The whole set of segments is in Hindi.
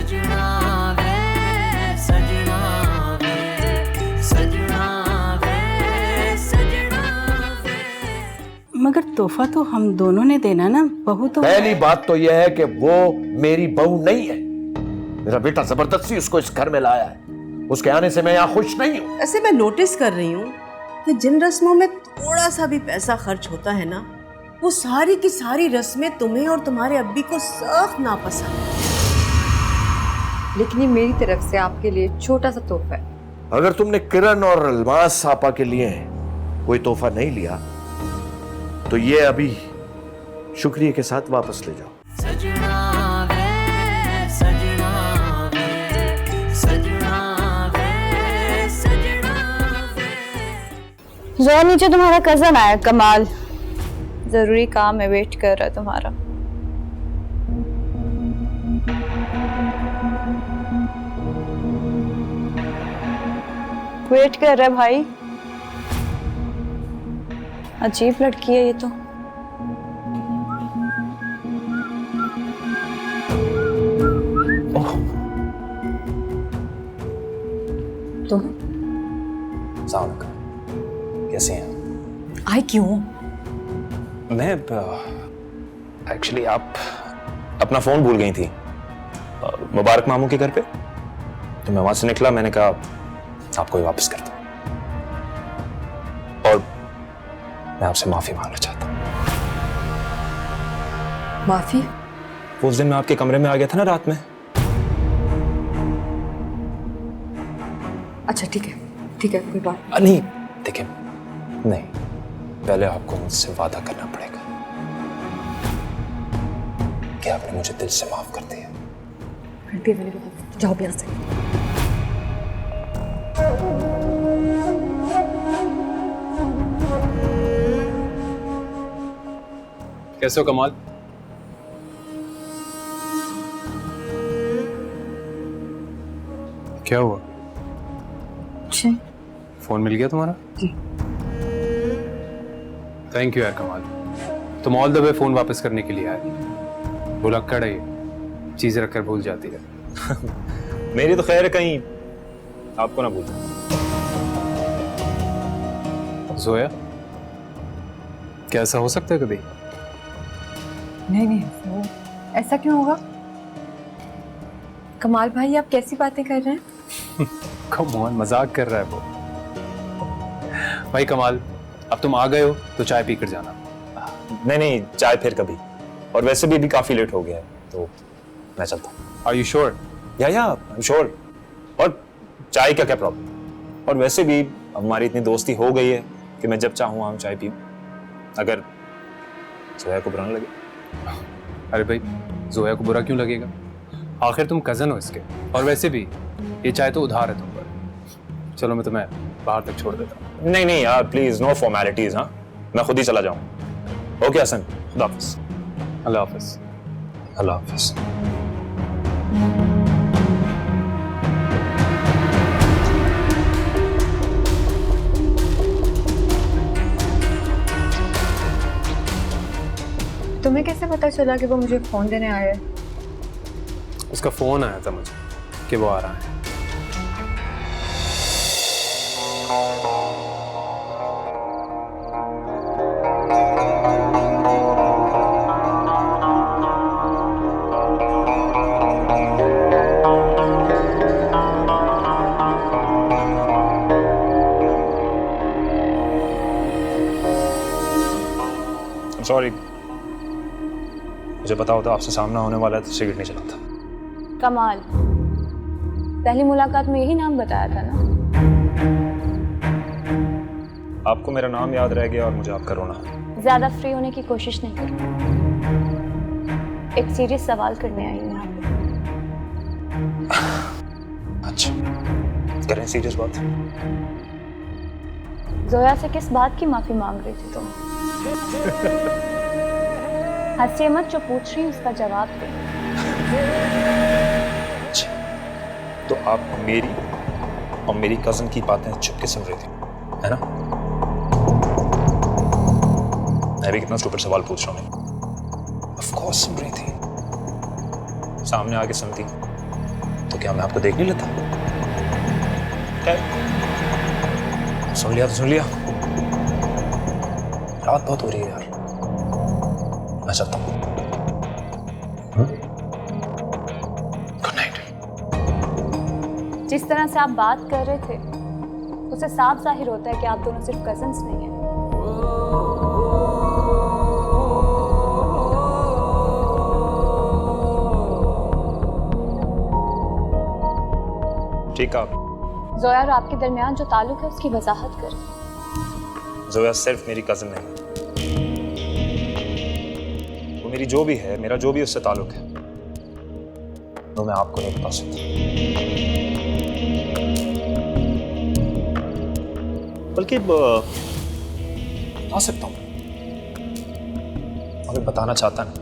सजना वे सजना वे सजना वे सजना वे। मगर तोहफा तो हम दोनों ने देना ना, बहू तो। पहली बात तो यह है कि वो मेरी बहू नहीं है। मेरा बेटा जबरदस्ती उसको इस घर में लाया है। उसके आने से मैं यहाँ खुश नहीं हूँ। ऐसे मैं नोटिस कर रही हूँ कि जिन रस्मों में थोड़ा सा भी पैसा खर्च होता है ना, वो सारी की सारी रस्में तुम्हें और तुम्हारे अब्बी को सख्त नापसंद है। लेकिन ये मेरी तरफ से आपके लिए छोटा सा तोहफा है। अगर तुमने किरण और अलमास सापा के लिए कोई तोहफा नहीं लिया तो ये अभी शुक्रिया के साथ वापस ले जाओ। सजना वे सजना वे सजना वे सजना वे। जोया, नीचे तुम्हारा कजन आया कमाल, जरूरी काम है, वेट कर रहा है तुम्हारा। वेट कर रहा है भाई। अजीब लड़की है ये तो। तुम कैसे हैं? आए क्यों? मैं एक्चुअली आप अपना फोन भूल गई थी मुबारक मामू के घर पे, तो मैं वहां से निकला, मैंने कहा आपको ही वापस कर दूं, और मैं आपसे माफी मांगना चाहता हूँ। माफी? उस दिन मैं आपके कमरे में आ गया था ना रात में। अच्छा ठीक है कोई बात नहीं देखिए, नहीं, पहले आपको मुझसे वादा करना पड़ेगा कि आपने मुझे दिल से माफ कर दिया। जाओ यहाँ से। कैसे हो कमाल? क्या हुआ? फोन मिल गया तुम्हारा? जी। थैंक यू यार कमाल, तुम ऑल द वे फोन वापस करने के लिए आए। भुलक्कड़ है ये, चीजें रखकर भूल जाती है। मेरी तो खैर है, कहीं आपको ना भूल। जोया, क्या ऐसा हो सकता है कभी? नहीं वो ऐसा क्यों होगा? कमाल भाई आप कैसी बातें कर रहे हैं? कम ऑन, मजाक कर रहा है वो। भाई कमाल, अब तुम आ गए हो तो चाय पी कर जाना। नहीं, चाय फिर कभी, और वैसे भी काफी लेट हो गया है, तो मैं चलता हूँ। Are you sure? या आई एम श्योर। और चाय क्या प्रॉब्लम, और वैसे भी हमारी इतनी दोस्ती हो गई है कि मैं जब चाहूँ हम चाय पीऊँ, अगर जोया को बुरा न लगे। अरे भाई, जोया को बुरा क्यों लगेगा? आखिर तुम कजन हो इसके, और वैसे भी ये चाय तो उधार है तुम पर। चलो मैं तुम्हें बाहर तक छोड़ देता हूँ। नहीं यार प्लीज, नो फॉर्मेलिटीज। हाँ, मैं खुद ही चला जाऊँ। ओके हसन, खुदा हाफिज। अल्लाह हाफिज। अल्लाह हाफिज। तुम्हें कैसे पता चला कि वो मुझे फोन देने आया है? उसका फोन आया था मुझे कि वो आ रहा है। सॉरी, मुझे पता होता आपसे सामना होने वाला है तो सिगरेट नहीं चलाता। कमाल, पहली मुलाकात में यही नाम बताया था ना? आपको मेरा नाम याद रह गया और मुझे आपका रोना। ज्यादा फ्री होने की कोशिश नहीं करो। एक सीरियस सवाल करने आई हूँ यहाँ पे। अच्छा, करें सीरियस बात। जोया से किस बात की माफी मांग रही थी तुम? हंसिए मत, जो पूछ रही हूँ उसका जवाब दे। अच्छा, तो आप मेरी और मेरी कजन की बातें चुपके सुन रही थी, है ना? मैं भी कितना स्टूपिड सवाल पूछ रहा हूँ। ऑफ कोर्स सुन रही थी, सामने आके सुनती तो क्या मैं आपको देख नहीं लेता? क्या? सुन लिया तो सुन लिया। रात बहुत हो रही है यार, मैं चलता हूँ। Good night. जिस तरह से आप बात कर रहे थे उससे साफ जाहिर होता है कि आप दोनों सिर्फ कजन्स नहीं हैं। ठीक है, जोया और आपके दरमियान जो ताल्लुक है उसकी वजाहत करें। जोया सिर्फ मेरी कजन नहीं, वो मेरी जो भी है, मेरा जो भी उससे ताल्लुक है, वो मैं आपको नहीं बता सकता। बल्कि बता सकता हूँ, मगर बताना चाहता नहीं।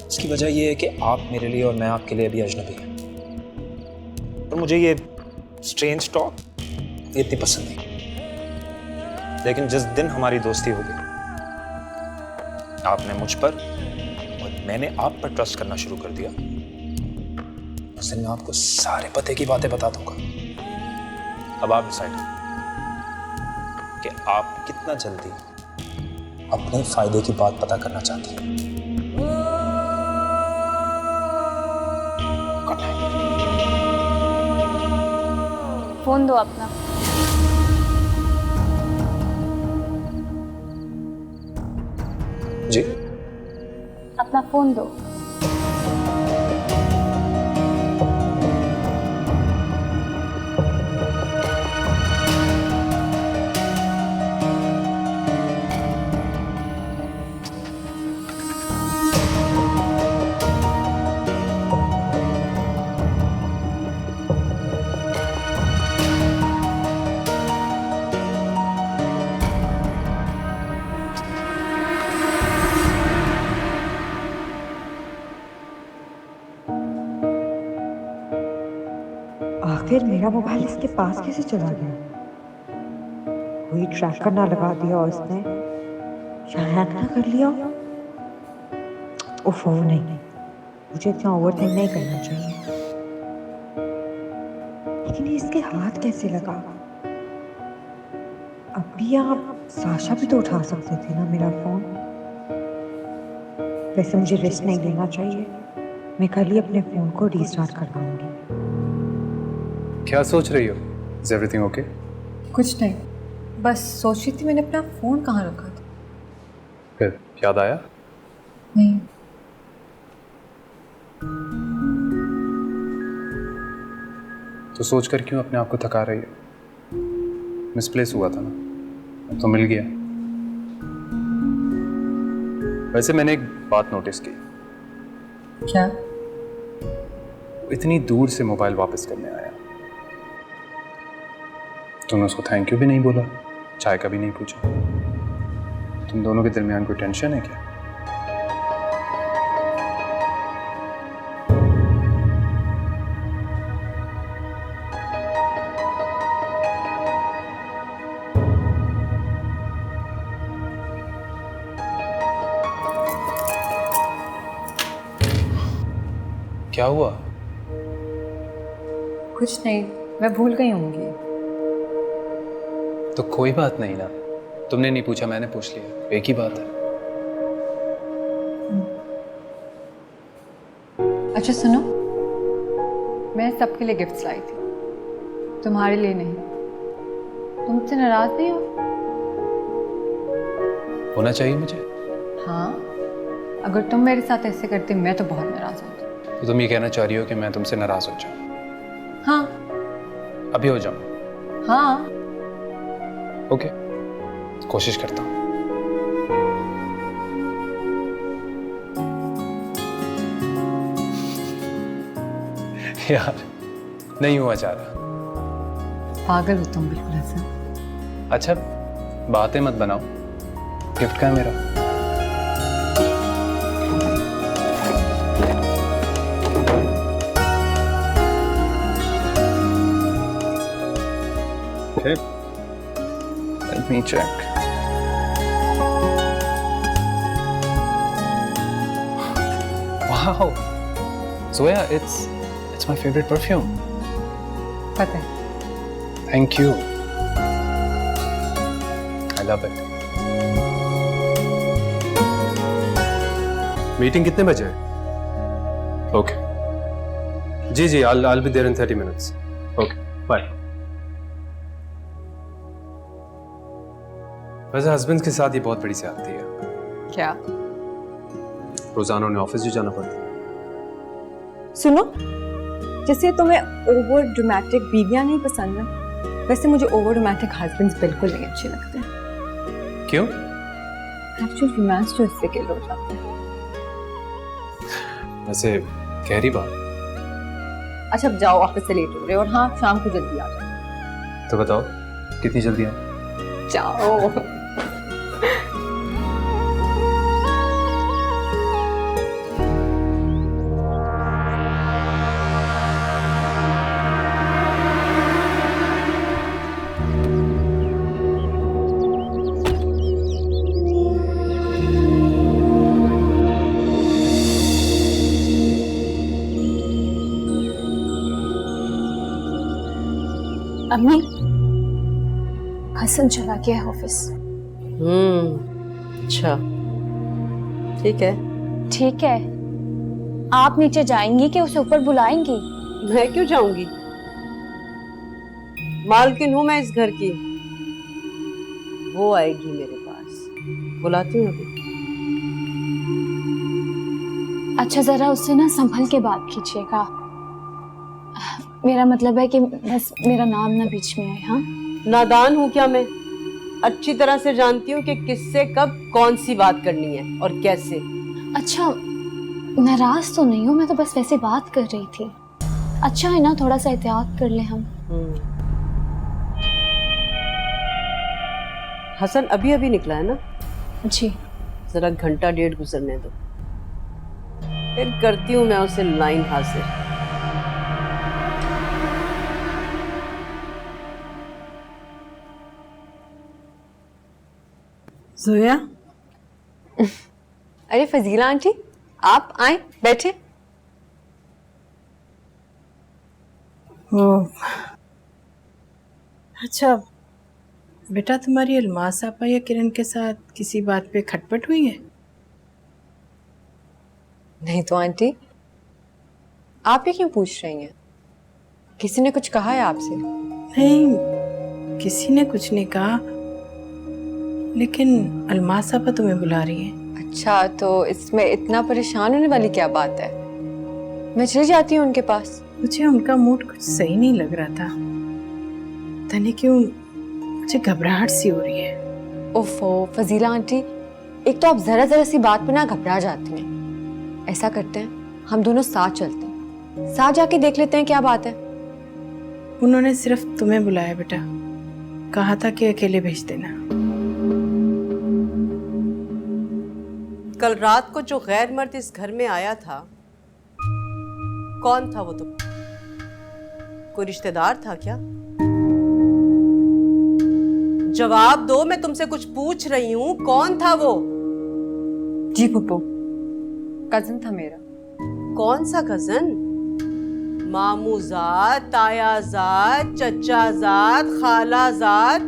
इसकी वजह यह है कि आप मेरे लिए और मैं आपके लिए अभी अजनबी हैं। और मुझे ये स्ट्रेंज टॉक ये इतनी पसंद नहीं। लेकिन जिस दिन हमारी दोस्ती होगी, आपने मुझ पर और मैंने आप पर ट्रस्ट करना शुरू कर दिया, उस दिन मैं आपको सारे पते की बातें बता दूंगा। अब आप डिसाइड करें कि आप कितना जल्दी अपने फायदे की बात पता करना चाहते हैं। Good night. फोन दो अपना। जी, अपना फोन दो। आखिर मेरा मोबाइल इसके पास कैसे चला गया? कोई ट्रैकर ना लगा दिया और इसने या हैक ना कर लिया? उफ, नहीं, मुझे इतना ओवरथिंक नहीं करना चाहिए। लेकिन ये इसके हाथ कैसे लगा? अभी आप साशा भी तो उठा सकते थे ना मेरा फोन। वैसे मुझे रिस्क नहीं लेना चाहिए, मैं कल ही अपने फोन को रीस्टार्ट करवाऊंगी। क्या सोच रही हो? Is everything okay? कुछ नहीं, बस सोच रही थी मैंने अपना फ़ोन कहाँ रखा था। फिर याद आया? नहीं। तो सोचकर क्यों अपने आप को थका रही हो? मिसप्लेस हुआ था ना, अब तो मिल गया। वैसे मैंने एक बात नोटिस की। क्या? इतनी दूर से मोबाइल वापस करने आया, तुमने उसको थैंक यू भी नहीं बोला, चाय का भी नहीं पूछा। तुम दोनों के दरमियान कोई टेंशन है क्या? क्या हुआ? कुछ नहीं, मैं भूल गई होंगी। तो कोई बात नहीं ना, तुमने नहीं पूछा, मैंने पूछ लिया, एक ही बात है। अच्छा सुनो, मैं सबके लिए गिफ्ट्स लाई थी, तुम्हारे लिए नहीं। तुम मुझसे नाराज नहीं हो? होना चाहिए मुझे। हाँ, अगर तुम मेरे साथ ऐसे करते मैं तो बहुत नाराज होती। तो तुम ये कहना चाह रही हो कि मैं तुमसे नाराज हो जाऊं? हाँ। अभी हो जाऊं? हाँ। ओके, कोशिश करता हूं। यार नहीं हुआ जा रहा। पागल हो तुम बिल्कुल ऐसा। अच्छा बातें मत बनाओ, गिफ्ट का है मेरा। Okay. Let me check. Wow, Zoya, it's It's my favorite perfume. पता है। Thank you. I love it. Meeting कितने बजे है? Okay. जी, I'll be there in 30 minutes. Okay, bye. वैसे हस्बैंड के साथ ये बहुत बड़ी ज्यादती है। क्या? रोजाना उन्हें ऑफिस भी जाना पड़ता है। सुनो, जैसे तुम्हें ओवर ड्रामेटिक बीवियां नहीं पसंद है, वैसे मुझे ओवर ड्रामेटिक हस्बैंड्स बिल्कुल नहीं अच्छे लगते। क्यों? एक्चुअल रोमांस जो इससे किल हो जाता है। वैसे गहरी बात। अच्छा, अब जाओ, ऑफिस से लेट हो रहे हो, और हाँ, शाम को जल्दी आ जाओ। तो बताओ कितनी जल्दी आऊं? जाओ। अम्मी, हसन चला गया है ऑफिस। अच्छा, ठीक है। ठीक है, आप नीचे जाएंगी कि उसे ऊपर बुलाएंगी? मैं क्यों जाऊंगी? मालकिन हूं मैं इस घर की, वो आएगी मेरे पास, बुलाती हूँ अभी। अच्छा, जरा उससे ना संभल के बात कीजिएगा। मेरा मतलब है कि बस मेरा नाम ना बीच में आए। हाँ, नादान हूँ क्या मैं? अच्छी तरह से जानती हूँ कि किससे कब कौन सी बात करनी है और कैसे। अच्छा, नाराज तो नहीं हूँ, मैं तो बस वैसे बात कर रही थी। अच्छा है ना, थोड़ा सा एहतियात कर ले हम। हसन अभी अभी निकला है ना? जी। जरा घंटा डेढ़ गुजरने दो, फिर करती हूँ मैं उसे लाइन हासिल। जोया, अरे फजीला आंटी, आप आए, बैठे। ओ, अच्छा बेटा, तुम्हारी अलमास आपा या किरण के साथ किसी बात पे खटपट हुई है? नहीं तो आंटी, आप ये क्यों पूछ रही हैं? किसी ने कुछ कहा है आपसे? नहीं, किसी ने कुछ नहीं कहा, लेकिन अलमास आपा तुम्हें बुला रही है। अच्छा, तो इसमें इतना परेशान होने वाली क्या बात है? मैं चली जाती हूँ उनके पास। मुझे उनका मूड कुछ सही नहीं लग रहा था, पता नहीं क्यों मुझे घबराहट सी हो रही है। ओफो फजीला आंटी, एक तो आप जरा जरा सी बात पे ना घबरा जाती हैं। ऐसा करते हैं, हम दोनों साथ चलते हैं, साथ जाके देख लेते हैं क्या बात है। उन्होंने सिर्फ तुम्हें बुलाया बेटा, कहा था कि अकेले भेज देना। कल रात को जो गैर मर्द इस घर में आया था, कौन था वो? तुम कोई रिश्तेदार था क्या? जवाब दो, मैं तुमसे कुछ पूछ रही हूँ, कौन था वो? जी पुप्पो, कजन था मेरा। कौन सा कजन? मामूजाद, तायाजाद, चचाजाद, खालाजाद,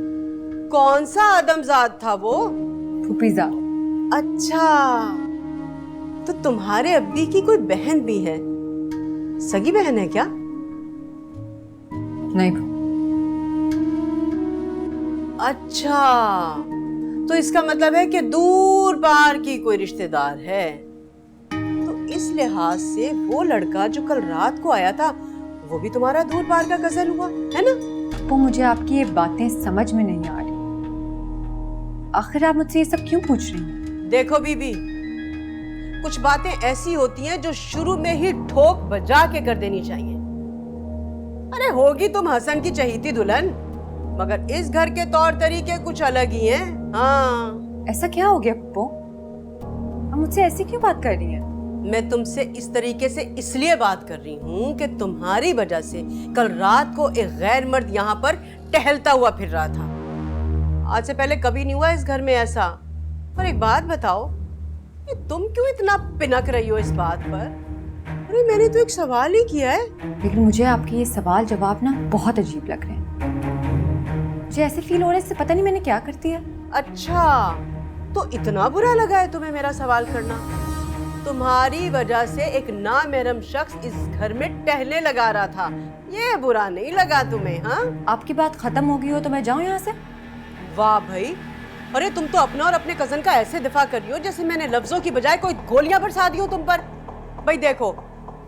कौन सा आदमजाद था वो? फूफीजाद। अच्छा, तो तुम्हारे अब्बी की कोई बहन भी है? सगी बहन है क्या? नहीं। अच्छा, तो इसका मतलब है कि दूर पार की कोई रिश्तेदार है। तो इस लिहाज से वो लड़का जो कल रात को आया था, वो भी तुम्हारा दूर पार का कजन हुआ, है ना? वो मुझे आपकी ये बातें समझ में नहीं आ रही। आखिर आप मुझसे ये सब क्यों पूछ रही हैं? देखो बीबी, कुछ बातें ऐसी होती हैं जो शुरू में ही ठोक बजा के कर देनी चाहिए। अरे होगी तुम हसन की चहीती दुल्हन, मगर इस घर के तौर तरीके कुछ अलग ही हैं। हाँ। ऐसा क्या हो गया पुप्पो? आप मुझसे ऐसी क्यों बात कर रही हैं? मैं तुमसे इस तरीके से इसलिए बात कर रही हूँ कि तुम्हारी वजह से कल रात को एक गैर मर्द यहाँ पर टहलता हुआ फिर रहा था। आज से पहले कभी नहीं हुआ इस घर में ऐसा। और एक बात बताओ, कि तुम क्यों इतना पिनक रही हो इस बात पर? अरे मैंने तो एक सवाल ही किया है। लेकिन मुझे आपके ये सवाल जवाब ना बहुत अजीब लग रहे हैं। मुझे ऐसे फील हो रहा है जैसे पता नहीं मैंने क्या कर दिया। अच्छा, तो इतना बुरा लगा है तुम्हें मेरा सवाल करना? तुम्हारी वजह से एक नामहरम शख्स इस घर में टहलने लगा रहा था, ये बुरा नहीं लगा तुम्हें? हाँ, आपकी बात खत्म हो गई हो तो मैं जाऊं यहाँ से? वाह भाई, अरे तुम तो अपना और अपने कजन का ऐसे दिफा कर रही हो जैसे मैंने लफ्जों की बजाय कोई गोलियां बरसा दी हो तुम पर। भाई देखो,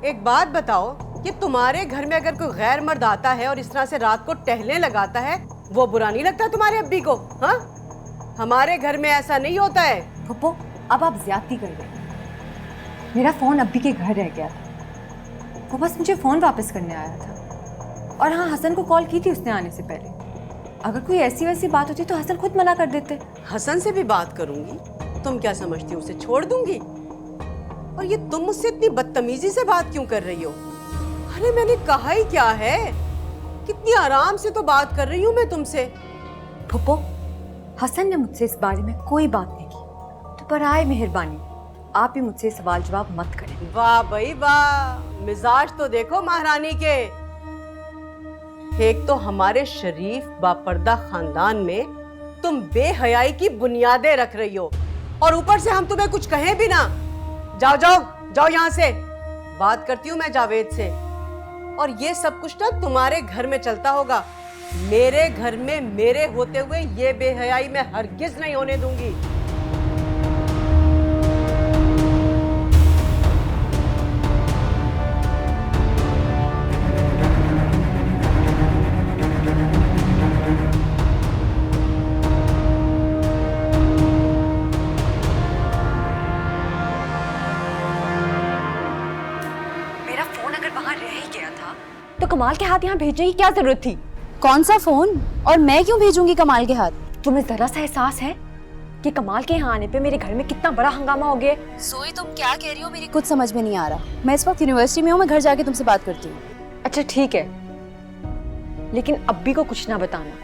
एक बात बताओ कि तुम्हारे घर में अगर कोई गैर मर्द आता है और इस तरह से रात को टहलने लगाता है, वो बुरा नहीं लगता तुम्हारे अब्बी को? हाँ, हमारे घर में ऐसा नहीं होता है। पप्पो, अब आप ज्यादती कर रहे हैं। मेरा फोन अब्बी के घर रह गया था, वो बस मुझे फोन वापस करने आया था। और हाँ, हसन को कॉल की थी उसने आने से पहले। अगर कोई ऐसी वैसी बात होती तो हसन खुद मना कर देते। हसन से भी बात करूंगी? तुम क्या समझती हो उसे छोड़ दूंगी? और ये तुम मुझसे इतनी बदतमीजी से बात क्यों कर रही हो? अरे मैंने कहा ही क्या है, कितनी आराम से तो बात कर रही हूँ मैं तुमसे। फुप्पो, हसन ने मुझसे इस बारे में कोई बात नहीं की, तो बराए मेहरबानी आप भी मुझसे सवाल जवाब मत करें। वाह भाई वाह, मिजाज तो देखो महारानी के। एक तो हमारे शरीफ बापर्दा खानदान में तुम बेहयाई की बुनियादें रख रही हो, और ऊपर से हम तुम्हें कुछ कहें भी ना। जाओ जाओ जाओ यहाँ से, बात करती हूँ मैं जावेद से। और ये सब कुछ ना तुम्हारे घर में चलता होगा, मेरे घर में मेरे होते हुए ये बेहयाई मैं हरगिज नहीं होने दूंगी। तो कमाल के हाथ यहाँ भेजने की क्या जरूरत थी? कौन सा फोन, और मैं क्यों भेजूंगी कमाल के हाथ? तुम्हें जरा सा एहसास है कि कमाल के यहाँ आने पे मेरे घर में कितना बड़ा हंगामा हो गया? सोई, तुम क्या कह रही हो मेरी कुछ समझ में नहीं आ रहा। मैं इस वक्त यूनिवर्सिटी में हूँ, मैं घर जाके तुमसे बात करती हूँ। अच्छा ठीक है, लेकिन अब्बी को कुछ ना बताना,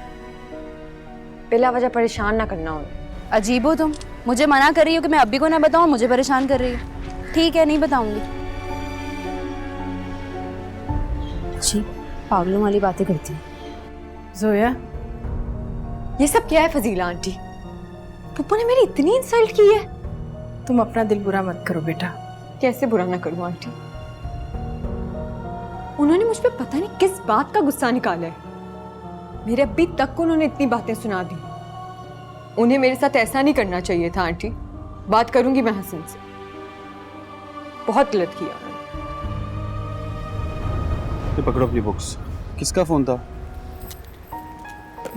बिला वजह परेशान ना करना उन्हें। अजीब हो तुम, मुझे मना कर रही हो कि मैं अब्बी को ना बताऊँ, मुझे परेशान कर रही हो। ठीक है, नहीं बताऊंगी। जी, पागलों वाली बातें करती हूँ। जोया, ये सब क्या है फजीला आंटी? पप्पू ने मेरी इतनी इंसल्ट की है। तुम अपना दिल बुरा मत करो बेटा। कैसे बुरा ना करूं आंटी? उन्होंने मुझ पे पता नहीं किस बात का गुस्सा निकाला है। मेरे अभी तक को उन्होंने इतनी बातें सुना दी। उन्हें मेरे साथ ऐसा नहीं करना चाहिए था आंटी। बात करूंगी मैं हसन से, बहुत गलत किया उन्होंने। पकड़ो अपनी बुक्स। किसका फोन था?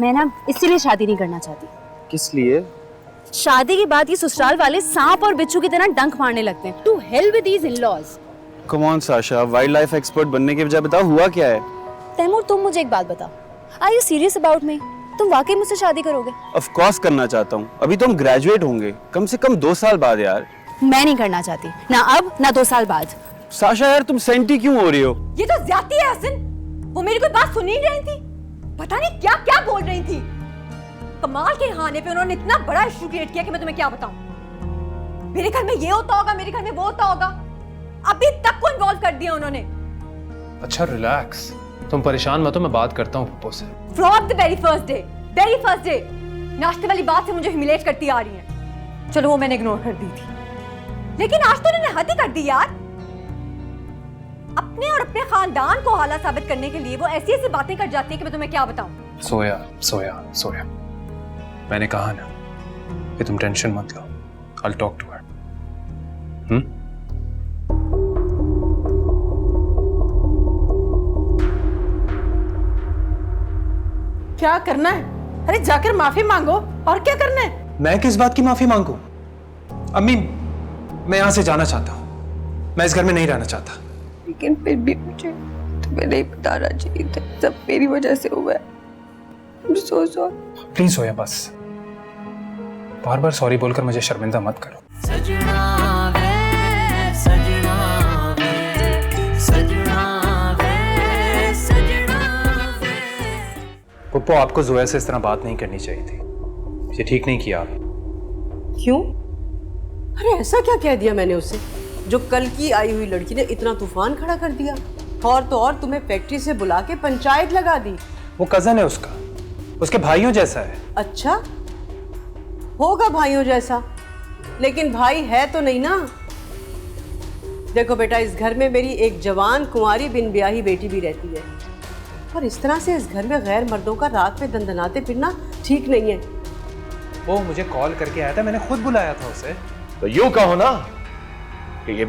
मैं ना इसीलिए शादी नहीं करना चाहती। किस लिए? शादी के बाद ये ससुराल वाले सांप और बिच्छू की तरह डंक मारने लगते हैं। To hell with these in-laws. Come on Sasha, wildlife expert बनने के बजाय बताओ हुआ क्या है? तैमूर, तुम मुझे एक बात बताओ, are you serious about me? तुम वाकई मुझसे शादी करोगे? ऑफ कोर्स करना चाहता हूँ। अभी तो हम ग्रेजुएट होंगे, कम से कम 2 साल बाद यार। मैं नहीं करना चाहती, ना अब ना 2 साल बाद। साशा यार, तुम सेंटी क्यों हो रही हो? ये तो ज्यादती है हसन। वो मेरी कोई बात सुन ही नहीं रही थी, पता नहीं क्या क्या बोल रही थी। कमाल के यहाँ आने पे उन्होंने इतना बड़ा इशू क्रिएट किया कि मैं तुम्हें क्या बताऊं। मेरे घर में ये होता होगा, मेरे घर में वो होता होगा, अभी तक को इन्वॉल्व कर दिया उन्होंने। अच्छा रिलैक्स, तुम परेशान मत हो, मैं बात करता हूँ पप्पू से। From the very first day नाश्ते वाली बात से मुझे ह्यूमिलेट करती आ रही है। चलो वो मैंने इग्नोर कर दी थी, लेकिन आज तो उन्होंने हद ही कर दी यार। अपने और अपने खानदान को हाला साबित करने के लिए वो ऐसी ऐसी बातें कर जाती है कि मैं तुम्हें क्या बताऊं। सोया सोया सोया, मैंने कहा ना कि तुम टेंशन मत लो। I'll talk to her. क्या करना है? अरे जाकर माफी मांगो, और क्या करना है? मैं किस बात की माफी मांगू? अम्मी, मैं यहाँ से जाना चाहता हूँ, मैं इस घर में नहीं रहना चाहता। लेकिन फिर भी मुझे तुम्हें नहीं बताना चाहिए था, सब मेरी वजह से हुआ है। So sorry. प्लीज सोया, बस बार बार सॉरी बोलकर मुझे शर्मिंदा मत करो। सजना वे सजना वे सजना वे सजना वे। पप्पू, आपको जोया से इस तरह बात नहीं करनी चाहिए थी, ये ठीक नहीं किया आप। क्यों? अरे ऐसा क्या कह दिया मैंने उसे जो कल की आई हुई लड़की ने इतना तूफान खड़ा कर दिया, और तो और तुम्हें फैक्ट्री से बुला के पंचायत लगा दी। वो कजन है उसका, उसके भाइयों जैसा है। अच्छा, होगा भाइयों जैसा, लेकिन भाई है तो नहीं ना। देखो बेटा, इस घर में मेरी एक जवान कुंवारी बिन ब्याही बेटी भी रहती है, और इस तरह से इस घर में गैर मर्दों का रात में दंदनाते फिरना ठीक नहीं है। वो मुझे कॉल करके आया था, मैंने खुद बुलाया था उसे। तो यूं कहो ना कि ये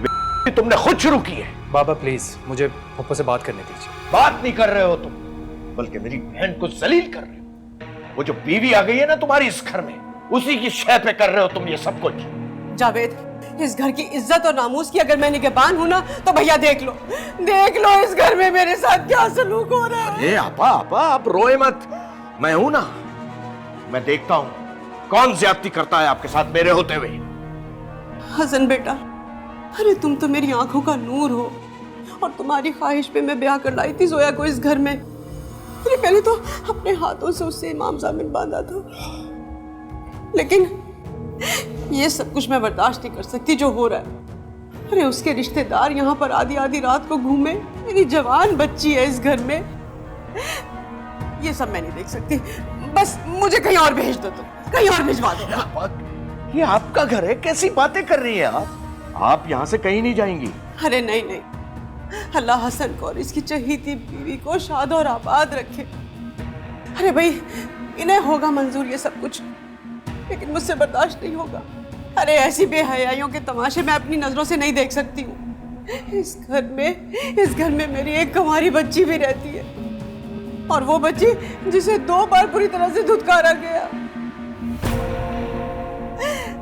तुमने खुद शुरू की है। बाबा प्लीज मुझे पप्पू से बात करने दीजिए। बात नहीं कर रहे हो तुम, बल्कि मेरी बहन को जलील कर रहे हो। वो जो बीवी आ गई है ना तुम्हारी इस घर में, उसी की शय पे कर रहे हो तुम ये सब कुछ। जावेद, इस घर की इज्जत और नामूस की अगर मैं निगहबान हूं ना, तो भैया देख लो इस घर में मेरे साथ क्या सलूक हो रहा है। ए आपा आप रोए मत, मैं हूं ना, मैं देखता हूं कौन ज्यादती करता है आपके साथ मेरे होते हुए। हसन बेटा, अरे तुम तो मेरी आंखों का नूर हो, और तुम्हारी ख्वाहिश पे मैं ब्याह कर लाई थी जोया को इस घर में। अरे पहले तो अपने हाथों से उससे इमाम जामिन बांधा था, लेकिन ये सब कुछ मैं बर्दाश्त नहीं कर सकती जो हो रहा है। अरे उसके रिश्तेदार यहाँ पर आधी आधी रात को घूमे, मेरी जवान बच्ची है इस घर में, ये सब मैं नहीं देख सकती। बस मुझे कहीं और भेज दो, तुम कहीं और भिजवा दो। ये आपका घर है, कैसी बातें कर रही हैं आप यहाँ से कहीं नहीं जाएंगी। अरे नहीं, अल्लाह हसन को और इसकी चहीती बीवी को शाद और आबाद रखे। अरे भाई, इन्हें होगा मंजूर ये सब कुछ, लेकिन मुझसे बर्दाश्त नहीं होगा। अरे ऐसी बेहयाइयों के तमाशे मैं अपनी नजरों से नहीं देख सकती हूँ। इस घर में मेरी एक कुंवारी बच्ची भी रहती है, और वो बच्ची जिसे 2 बार पूरी तरह से धुतकारा गया।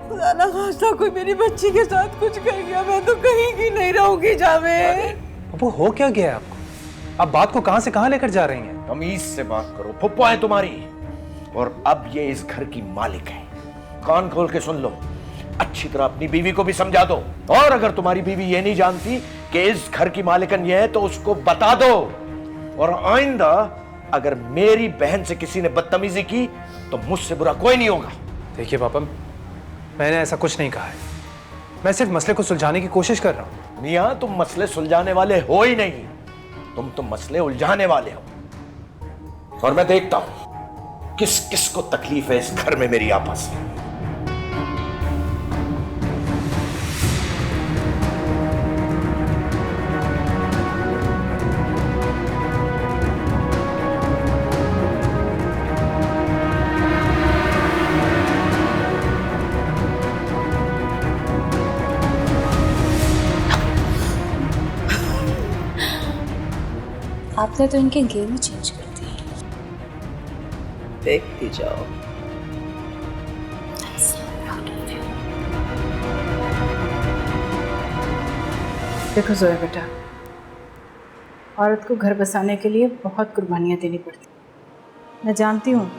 खुदा ना खास्ता कोई मेरी बच्ची के साथ कुछ कर गया, मैं तो कहीं की नहीं रहूंगी जावेद। वो हो क्या गया आपको? आप बात को कहां से कहां लेकर जा रही हैं? तमीज से बात करो, फुप्पा है तुम्हारी, और अब ये इस घर की मालिक है। कान खोल के सुन लो, अच्छी तरह अपनी बीवी को भी समझा दो, और अगर तुम्हारी बीवी ये नहीं जानती कि इस घर की मालिकन ये है तो उसको बता दो, और आइंदा अगर मेरी बहन से किसी ने बदतमीजी की तो मुझसे बुरा कोई नहीं होगा। देखिए पापा, मैंने ऐसा कुछ नहीं कहा है, मैं सिर्फ मसले को सुलझाने की कोशिश कर रहा हूं। मियां, तुम मसले सुलझाने वाले हो ही नहीं, तुम तो मसले उलझाने वाले हो, और मैं देखता हूं किस किस को तकलीफ है इस घर में मेरी आपस में। आपने तो इनके गेम ही चेंज कर दिए। देखती जाओ। देखो जोया बेटा, औरत को घर बसाने के लिए बहुत कुर्बानियाँ देनी पड़ती। मैं जानती हूँ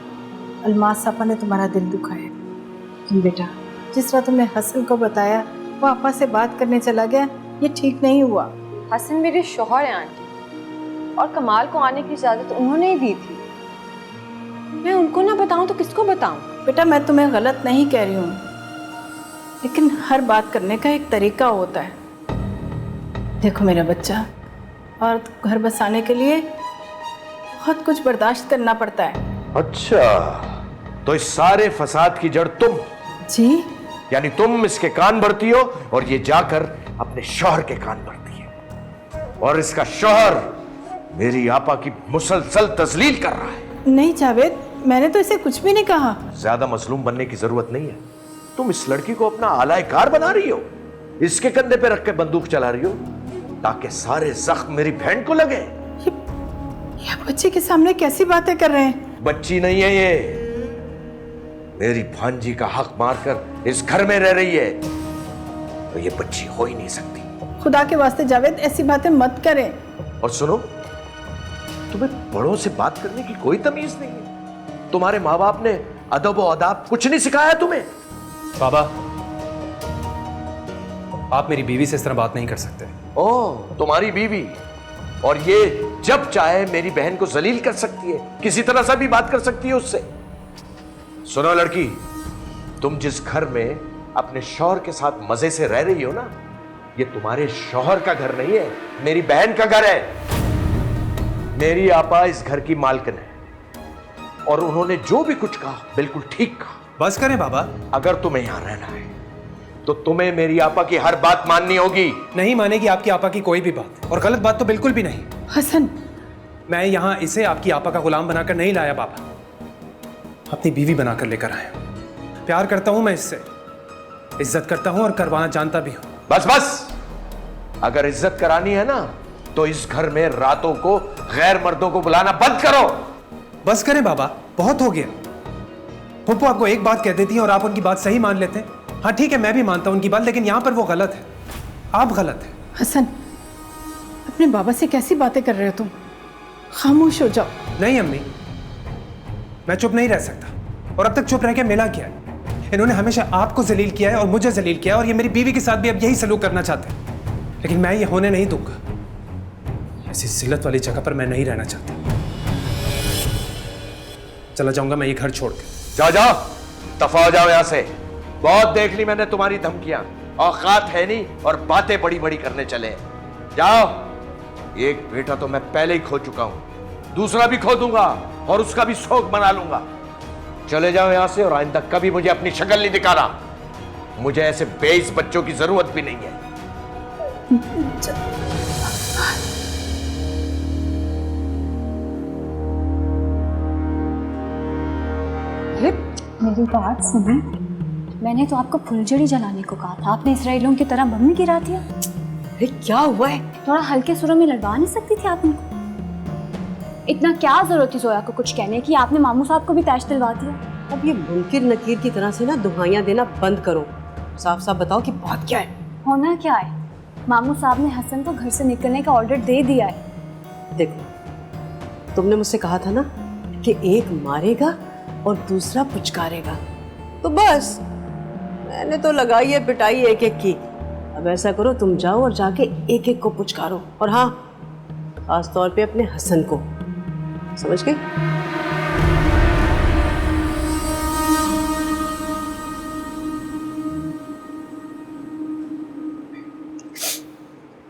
अलमास आपा ने तुम्हारा दिल दुखाया, लेकिन बेटा जिस तरह तुमने हसन को बताया वो आपा से बात करने चला गया, ये ठीक नहीं हुआ। हसन मेरे शौहर हैं आंटी, और कमाल को आने की इजाजत उन्होंने ही दी थी। मैं उनको ना बताऊं तो किसको बताऊं? बेटा मैं तुम्हें गलत नहीं कह रही हूँ, लेकिन हर बात करने का एक तरीका होता है। देखो मेरा बच्चा, औरत को घर बसाने के लिए बहुत कुछ बर्दाश्त करना पड़ता है। अच्छा, तो इस सारे फसाद की जड़ तुम? जी, यानी तुम इसके कान भरती हो और ये जाकर अपने शौहर के कान भरती है, और इसका शौहर मेरी आपा की मुसलसल तजलील कर रहा है। नहीं जावेद, मैंने तो इसे कुछ भी नहीं कहा। ज्यादा मजलूम बनने की जरूरत नहीं है। तुम इस लड़की को अपना आलायकार बना रही हो, इसके कंधे पे रख के बंदूक चला रही हो ताकि सारे जख्म मेरी बहन को लगे। ये बच्चे के सामने कैसी बातें कर रहे हैं? बच्ची नहीं है ये, मेरी भांजी का हक मारकर इस घर में रह रही है, तो ये बच्ची हो ही नहीं सकती। खुदा के वास्ते जावेद ऐसी बातें मत करें। और सुनो, तुम्हें बड़ों से बात करने की कोई तमीज नहीं है। तुम्हारे माँ बाप ने अदब और अदाब कुछ नहीं सिखाया तुम्हें? बाबा, आप मेरी बीवी से इस तरह बात नहीं कर सकते। ओह, तुम्हारी बीवी, और ये जब चाहे मेरी बहन को जलील कर सकती है, किसी तरह से भी बात कर सकती है उससे। सुनो लड़की, तुम जिस घर में अपने शौहर के साथ मजे से रह रही हो ना, ये तुम्हारे शौहर का घर नहीं है, मेरी बहन का घर है। मेरी आपा इस घर की मालकिन है और उन्होंने जो भी कुछ कहा बिल्कुल ठीक कहा। बस करें बाबा। अगर तुम्हें यहां रहना है तो तुम्हें मेरी आपा की हर बात माननी होगी। नहीं मानेगी आपकी आपा की कोई भी बात, और गलत बात तो बिल्कुल भी नहीं। हसन, मैं यहां इसे आपकी आपा का गुलाम बनाकर नहीं लाया बाबा, अपनी बीवी बनाकर लेकर आया। प्यार करता हूं मैं इससे, इज्जत करता हूं और करवाना जानता भी हूं। बस बस, अगर इज्जत करानी है ना तो इस घर में रातों को गैर मर्दों को बुलाना बंद करो। बस करें बाबा, बहुत हो गया। पप्पू आपको एक बात कह देती है और आप उनकी बात सही मान लेते हैं। हाँ ठीक है, मैं भी मानता हूं उनकी बात, लेकिन यहां पर वो गलत है, आप गलत हैं। हसन, अपने बाबा से कैसी बातें कर रहे हो तुम? खामोश हो जाओ। नहीं अम्मी, मैं चुप नहीं रह सकता, और अब तक चुप रह के मिला क्या है? इन्होंने हमेशा आपको जलील किया है और मुझे जलील किया है, और ये मेरी बीवी के साथ भी अब यही सलूक करना चाहते हैं, लेकिन मैं ये होने नहीं दूंगा। ऐसी जिल्लत वाली जगह पर मैं नहीं रहना चाहता। चला जाऊंगा मैं ये घर छोड़ के। जाओ जाओ, दफा हो जाओ यहां से। बहुत देख ली मैंने तुम्हारी धमकियां, औकात है नहीं और बातें बड़ी बड़ी करने चले। जाओ, एक बेटा तो मैं पहले ही खो चुका हूं, दूसरा भी खो दूंगा और उसका भी शौक बना लूंगा। चले जाओ यहां से और आइंदा कभी मुझे अपनी शक्ल नहीं दिखाना। मुझे ऐसे बेइज्जत बच्चों की जरूरत भी नहीं है। मेरी बात सुनो, मैंने तो आपको फुलझड़ी जलाने को कहा था, आपने इसराइलियों की तरह बम में गिरा दिया। अरे क्या हुआ है? थोड़ा हल्के सुरों में लड़वा नहीं सकती थी आप उनको? इतना क्या जरूरत थी जोया को कुछ कहने की? आपने मामू साहब को भी तैश दिलवा दिया। अब ये मुनकिर नकीर की तरह से ना दुहाइयां देना बंद करो। साफ साफ बताओ कि बात क्या है? होना क्या है, मामू साहब ने हसन को घर से निकलने का ऑर्डर दे दिया है। देखो, तुमने मुझसे कहा था ना कि एक मारेगा और दूसरा पुचकारेगा, तो बस मैंने तो लगाई है पिटाई एक एक की। अब ऐसा करो, तुम जाओ और जाके एक एक को पुचकारो, और हाँ, खास तौर पे अपने हसन को। समझ गई?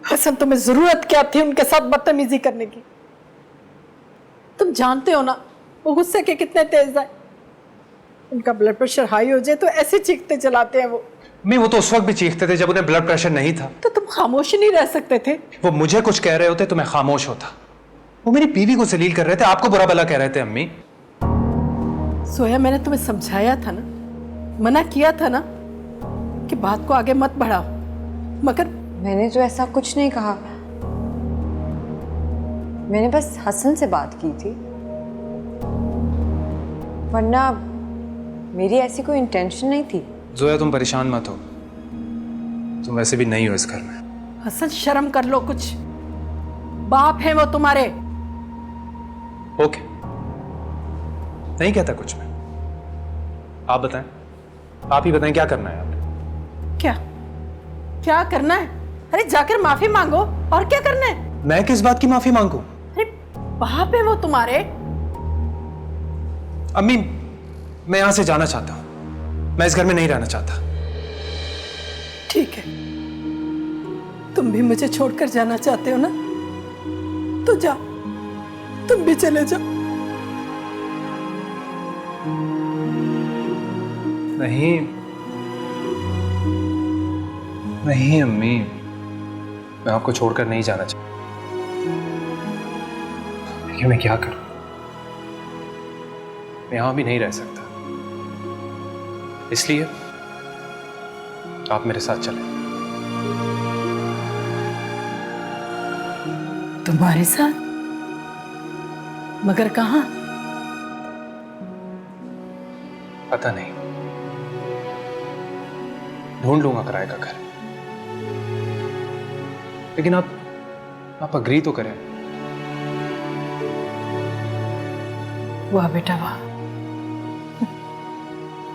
हसन, तुम्हें जरूरत क्या थी उनके साथ बदतमीजी करने की? तुम जानते हो ना वो गुस्से के कितने तेज है। उनका ब्लड प्रेशर हाई हो जाए तो ऐसे चीखते चलाते हैं वो। वो तो उस वक्त भी चीखते थे जब उन्हें ब्लड प्रेशर नहीं था। तो तुम खामोश नहीं रह सकते थे? वो मुझे कुछ कह रहे होते तो मैं खामोश होता। वो मेरी बीवी को जलील कर रहे थे, आपको बुरा भला कह रहे थे। अम्मी, सोया, मैंने तुम्हें समझाया था ना, मना किया था ना कि बात को आगे मत बढ़ाओ, मगर मैंने तो ऐसा कुछ नहीं कहा। मैंने बस हसन से बात की थी, वरना मेरी ऐसी कोई इंटेंशन नहीं थी। जोया, तुम परेशान मत हो, तुम वैसे भी नहीं हो इस घर में। हसन, शर्म कर लो कुछ। बाप है वो तुम्हारे। ओके, नहीं कहता कुछ मैं। आप बताएं, आप ही बताएं क्या करना है आपने? क्या क्या करना है? अरे जाकर माफी मांगो, और क्या करना है? मैं किस बात की माफी मांगू? अरे बाप है वो तुम्हारे। अम्मी, मैं यहां से जाना चाहता हूं, मैं इस घर में नहीं रहना चाहता। ठीक है, तुम भी मुझे छोड़कर जाना चाहते हो ना, तो जाओ, तुम भी चले जाओ। नहीं नहीं अम्मी, मैं आपको छोड़कर नहीं जाना चाहता, लेकिन मैं क्या करूं? मैं यहां भी नहीं रह सकता, इसलिए आप मेरे साथ चलें। तुम्हारे साथ? मगर कहां? पता नहीं, ढूंढ लूंगा किराए का घर, लेकिन आप अग्री तो करें। वाह बेटा वाह,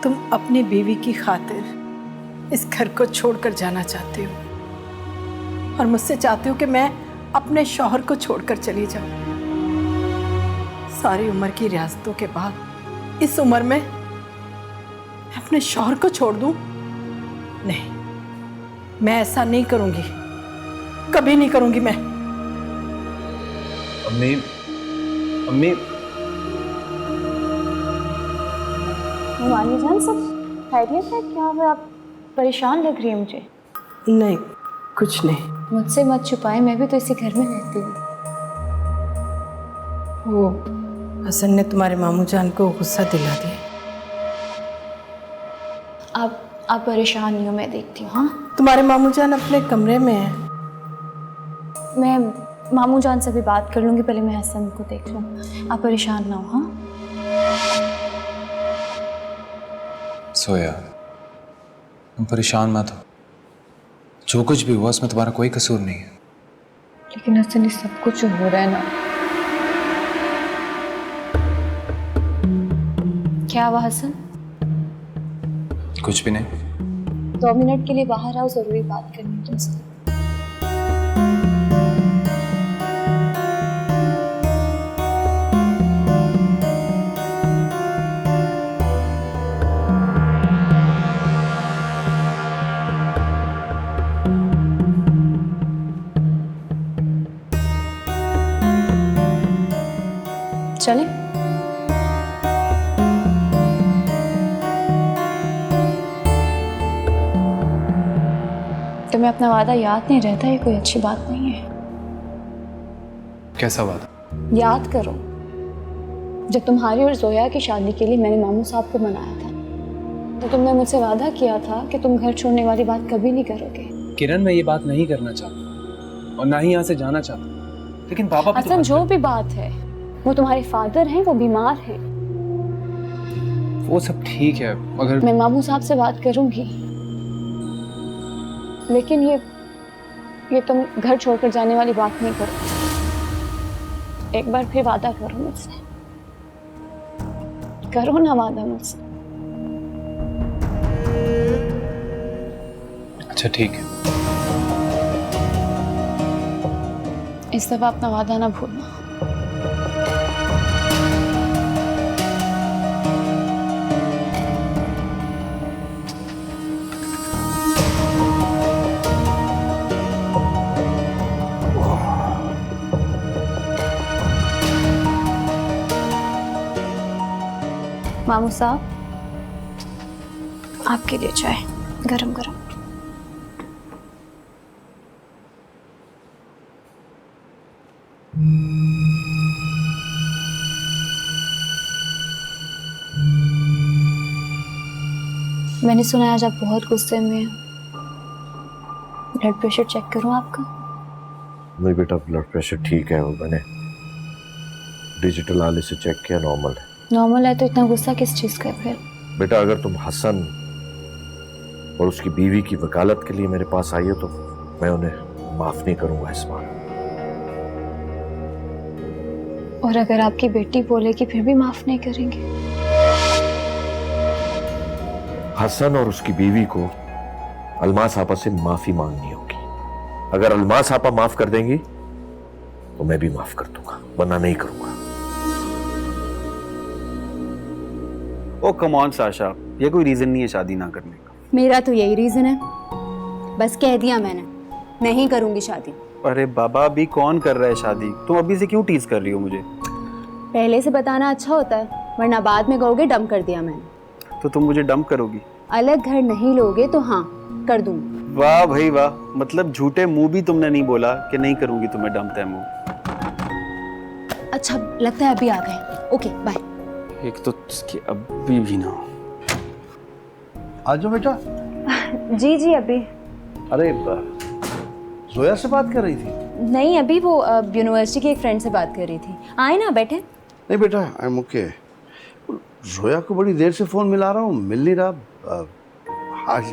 तुम अपनी बीवी की खातिर इस घर को छोड़कर जाना चाहते हो और मुझसे चाहते हो कि मैं अपने शौहर को छोड़कर चली जाऊं। सारी उम्र की रियासतों के बाद इस उम्र में अपने शौहर को छोड़ दूं? नहीं, मैं ऐसा नहीं करूंगी। कभी नहीं करूंगी मैं। अम्मी, अम्मी, वाली जान सब खैरियत है? क्या हुआ, आप परेशान लग रही है मुझे। नहीं, कुछ नहीं। मुझसे मत छुपाए, मैं भी तो इसी घर में रहती हूँ। वो हसन ने तुम्हारे मामू जान को गुस्सा दिला दिया। आप परेशान नहीं हो, मैं देखती हूँ। हाँ, तुम्हारे मामू जान अपने कमरे में है। मैं मामू जान से भी बात कर लूँगी, पहले मैं हसन को देख लूँ। आप परेशान ना हो। हाँ, सोया, तुम परेशान मत हो। जो कुछ भी हुआ उसमें तुम्हारा कोई कसूर नहीं है। लेकिन हसन ये सब कुछ हो रहा है ना। क्या हुआ हसन? कुछ भी नहीं। 2 मिनट के लिए बाहर आओ, जरूरी बात करनी है तुमसे। चले? तुम्हें अपना वादा याद नहीं रहता, ये कोई अच्छी बात नहीं है। कैसा वादा? याद करो, जब तुम्हारी और जोया की शादी के लिए मैंने मामू साहब को मनाया था, तो तुमने मुझसे वादा किया था कि तुम घर छोड़ने वाली बात कभी नहीं करोगे। किरण, मैं ये बात नहीं करना चाहता और ना ही यहाँ से जाना चाहता, लेकिन पापा भी हसन, जो भी बात है, वो तुम्हारे फादर हैं, वो बीमार हैं। वो सब ठीक है, मगर मैं मामू साहब से बात करूंगी, लेकिन ये तुम घर छोड़कर जाने वाली बात नहीं करो। एक बार फिर वादा करो मुझसे, करो ना वादा मुझसे। अच्छा ठीक है। इस दफा अपना वादा ना भूलना। मामू साहब, आपके लिए चाय गरम गरम। मैंने सुना है आज आप बहुत गुस्से में हैं। ब्लड प्रेशर चेक करूं आपका? नहीं बेटा, ब्लड प्रेशर ठीक है। वो मैंने डिजिटल आले से चेक किया, नॉर्मल है। नॉर्मल है तो इतना गुस्सा किस चीज का है फिर? बेटा, अगर तुम हसन और उसकी बीवी की वकालत के लिए मेरे पास आई हो तो मैं उन्हें माफ नहीं करूंगा इस बार। और अगर आपकी बेटी बोलेगी फिर भी माफ नहीं करेंगे? हसन और उसकी बीवी को अलमास आपा से माफी मांगनी होगी। अगर अलमास आपा माफ कर देंगी तो मैं भी माफ कर दूंगा, वरना नहीं करूंगा। ओ कम ऑन साशा, ये कोई रीजन नहीं है शादी ना करने का। मेरा तो यही रीजन है, बस कह दिया मैंने, नहीं करूंगी शादी। अरे बाबा, अभी कौन कर रहा है शादी? तुम अभी से क्यों टीज कर रही हो मुझे? पहले से बताना अच्छा होता है, वरना बाद में कहोगे डंप कर दिया मैंने। तो तुम मुझे डंप करोगी? अलग घर नहीं लोगे तो हाँ कर दूंगी। वाह भाई वाह, मतलब झूठे मुंह भी तुमने नहीं बोला कि नहीं करूंगी तुम्हें डंप तय मुंह। अच्छा लगता है अभी आ गए, ओके बाय। एक तो इसकी अभी भी ना। आ जाओ बेटा। जी जी अभी अरे जोया से बात कर रही थी? नहीं, अभी वो यूनिवर्सिटी की एक फ्रेंड से बात कर रही थी। आए ना बैठे। नहीं बेटा, आई एम ओके। जोया को बड़ी देर से फोन मिला रहा हूँ, मिल नहीं रहा। आज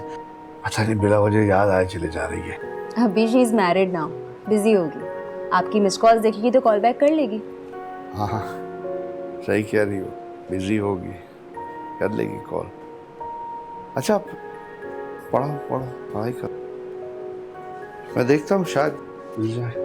पता नहीं बिना वजह याद आए चले जा रही है। अभी she is married now, busy होगी। आपकी मिस कॉल देखेगी तो कॉल बैक कर लेगी। हाँ हाँ सही कह रही हो, बिजी होगी, कर लेगी कॉल। अच्छा पढ़ो पढ़ो, पढ़ाई कर। मैं देखता हूँ शायद मिल जाए।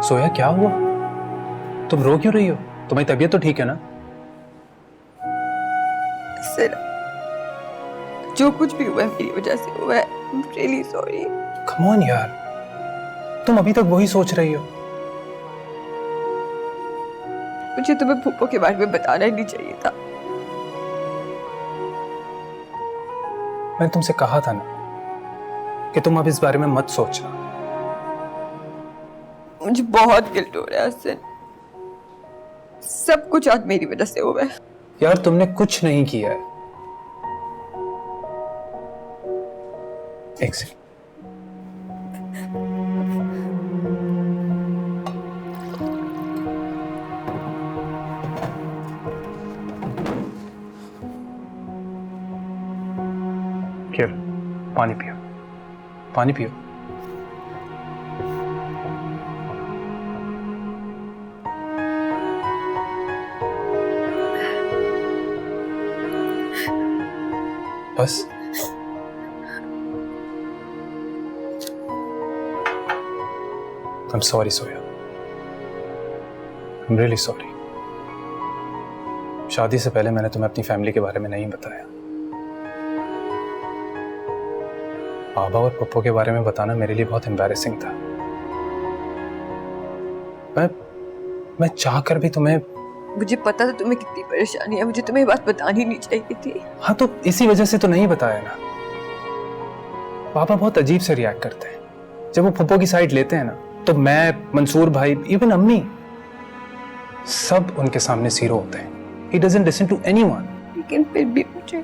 सोया क्या हुआ? तुम रो क्यों रही हो? तुम्हारी तबीयत तो ठीक है ना? सर, जो कुछ भी हुआ है मेरी वजह से हुआ है। I'm really sorry। Come on यार, तुम अभी तक वही सोच रही हो। मुझे तुम्हें फूफो के बारे में बताना ही नहीं चाहिए था। मैंने तुमसे कहा था ना कि तुम अब इस बारे में मत सोचना। मुझे बहुत गिल्ट हो रहा है हसन। सब कुछ आज मेरी वजह से हुआ है। यार तुमने कुछ नहीं किया है। एक सेकंड। पानी पियो, पानी पियो। बस I'm sorry soya, I'm really sorry। शादी से पहले मैंने तुम्हें अपनी फैमिली के बारे में नहीं बताया। बाबा और पप्पू के बारे में बताना मेरे लिए बहुत एम्बैरेसिंग था। मैं चाहकर भी तुम्हें। मुझे पता था तुम्हें कितनी परेशानी है, मुझे तुम्हें ये बात बतानी नहीं चाहिए थी। हाँ तो इसी वजह से तो नहीं बताया ना। पापा बहुत अजीब से रिएक्ट करते हैं जब वो पप्पू की साइड लेते हैं ना, तो मैं, मंसूर भाई, इवन अम्मी, सब उनके सामने जीरो होते हैं। He doesn't listen to anyone। लेकिन फिर भी मुझे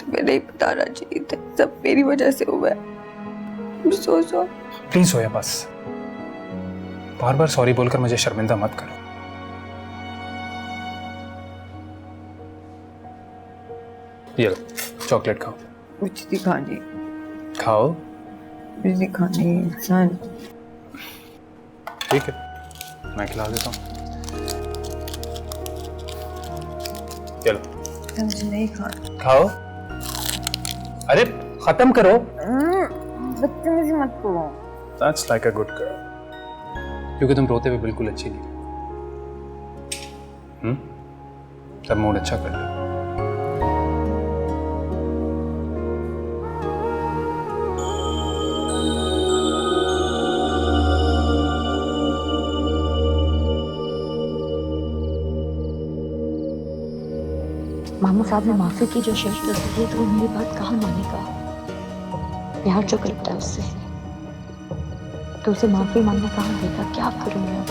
तुम्हें नहीं बताना चाहिए था। सब मेरी वजह से हुआ है। प्लीज सोया, बस बार बार सॉरी बोलकर मुझे शर्मिंदा मत करो। ये लो चॉकलेट खाओ। मुझे नहीं खानी। खाओ। मुझे नहीं खानी इंसान। ठीक है, मैं खिला देता हूँ। चलो। मुझे नहीं खाना। खाओ। अरे खत्म करो। बदतमीजी मत करो। That's like a good girl। क्योंकि तुम रोते हुए बिल्कुल अच्छी नहीं। तब मूड अच्छा कर लो। मामू साहब ने माफी की जो शर्त रखी है, तो वो मेरी बात कहाँ मानेगा? प्यार जो करता है उससे, तो उसे माफी मांगना कहाँ देगा? क्या करूँ मैं?